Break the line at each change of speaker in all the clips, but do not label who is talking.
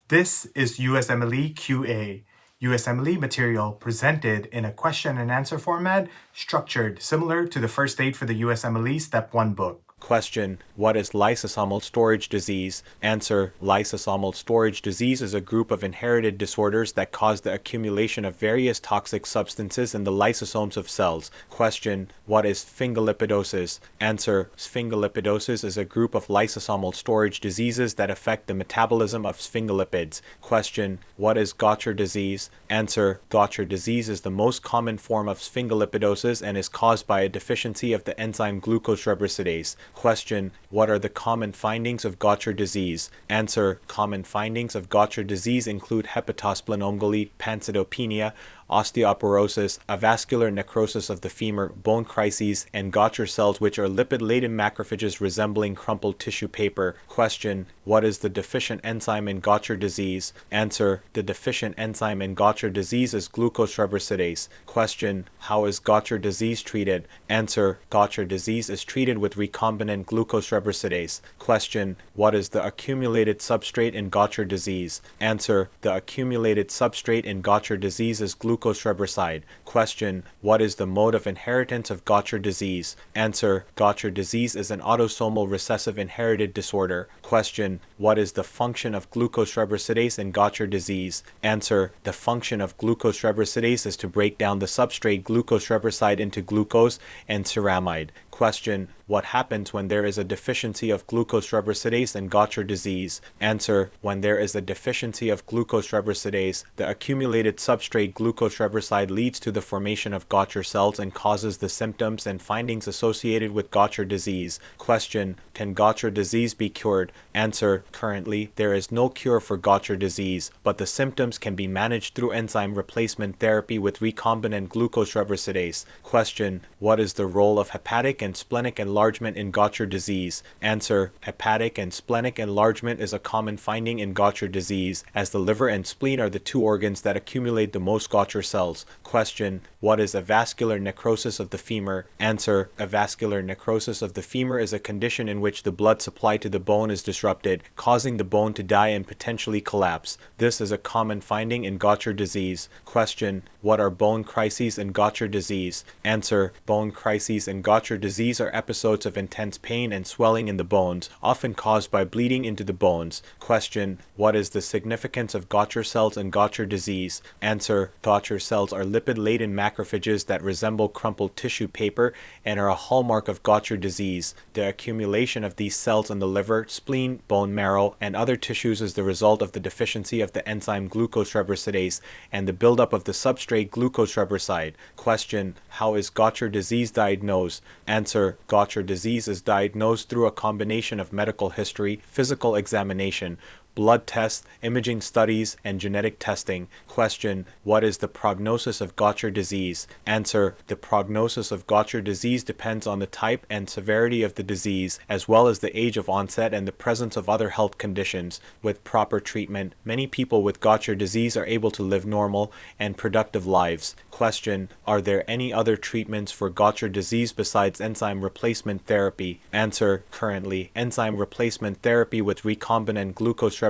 This is USMLE QA, USMLE material presented in a question and answer format structured similar to the first aid for the USMLE Step 1 book.
Question: What is lysosomal storage disease? Answer: Lysosomal storage disease is a group of inherited disorders that cause the accumulation of various toxic substances in the lysosomes of cells. Question: What is Sphingolipidoses? Answer: Sphingolipidoses is a group of lysosomal storage diseases that affect the metabolism of sphingolipids. Question: What is Gaucher disease? Answer: Gaucher disease is the most common form of sphingolipidosis and is caused by a deficiency of the enzyme glucocerebrosidase. Question: What are the common findings of Gaucher disease? Answer: Common findings of Gaucher disease include Hepatosplenomegaly, pancytopenia, osteoporosis, avascular necrosis of the femur, bone crises, and Gaucher cells, which are lipid-laden macrophages resembling crumpled tissue paper. Question: What is the deficient enzyme in Gaucher disease? Answer: The deficient enzyme in Gaucher disease is glucocerebrosidase. Question: How is Gaucher disease treated? Answer: Gaucher disease is treated with recombinant glucocerebrosidase. Question: What is the accumulated substrate in Gaucher disease? Answer: The accumulated substrate in Gaucher disease is glucocerebroside. Question: What is the mode of inheritance of Gaucher disease? Answer: Gaucher disease is an autosomal recessive inherited disorder. Question: What is the function of glucocerebrosidase in Gaucher disease? Answer: The function of glucocerebrosidase is to break down the substrate glucocerebroside into glucose and ceramide. Question: What happens when there is a deficiency of glucocerebrosidase in Gaucher disease? Answer: When there is a deficiency of glucocerebrosidase, the accumulated substrate glucocerebroside leads to the formation of Gaucher cells and causes the symptoms and findings associated with Gaucher disease. Question: Can Gaucher disease be cured? Answer: Currently, there is no cure for Gaucher disease, but the symptoms can be managed through enzyme replacement therapy with recombinant glucocerebrosidase. Question: What is the role of hepatic and splenic enlargement in Gaucher disease? Answer: Hepatic and splenic enlargement is a common finding in Gaucher disease, as the liver and spleen are the two organs that accumulate the most Gaucher cells. Question: What is avascular necrosis of the femur? Answer: Avascular necrosis of the femur is a condition in which the blood supply to the bone is disrupted, causing the bone to die and potentially collapse. This is a common finding in Gaucher disease. Question: What are bone crises in Gaucher disease? Answer: Bone crises in Gaucher disease are episodes of intense pain and swelling in the bones, often caused by bleeding into the bones. Question: What is the significance of Gaucher cells in Gaucher disease? Answer: Gaucher cells are lipid-laden macrophages that resemble crumpled tissue paper and are a hallmark of Gaucher disease. The accumulation of these cells in the liver, spleen, bone marrow, and other tissues is the result of the deficiency of the enzyme glucocerebrosidase and the buildup of the substrate glucocerebroside. Question: How is Gaucher disease diagnosed? Answer: Gaucher disease is diagnosed through a combination of medical history, physical examination, blood tests, imaging studies, and genetic testing. Question: What is the prognosis of Gaucher disease? Answer: The prognosis of Gaucher disease depends on the type and severity of the disease, as well as the age of onset and the presence of other health conditions. With proper treatment, many people with Gaucher disease are able to live normal and productive lives. Question: Are there any other treatments for Gaucher disease besides enzyme replacement therapy? Answer: Currently, enzyme replacement therapy with recombinant glucocerebrosidase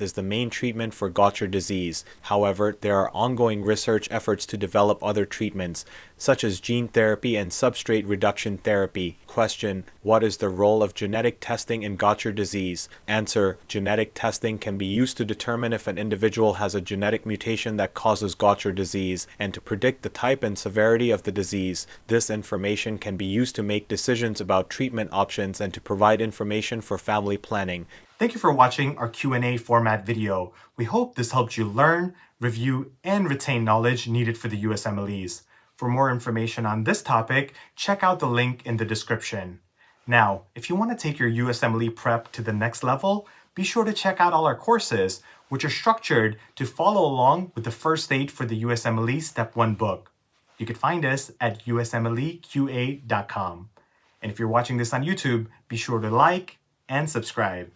is the main treatment for Gaucher disease. However, there are ongoing research efforts to develop other treatments, such as gene therapy and substrate reduction therapy. Question: What is the role of genetic testing in Gaucher disease? Answer: Genetic testing can be used to determine if an individual has a genetic mutation that causes Gaucher disease and to predict the type and severity of the disease. This information can be used to make decisions about treatment options and to provide information for family planning.
Thank you for watching our Q&A format video. We hope this helped you learn, review, and retain knowledge needed for the USMLEs. For more information on this topic, check out the link in the description. Now, if you want to take your USMLE prep to the next level, be sure to check out all our courses, which are structured to follow along with the first aid for the USMLE Step 1 book. You can find us at usmleqa.com. And if you're watching this on YouTube, be sure to like and subscribe.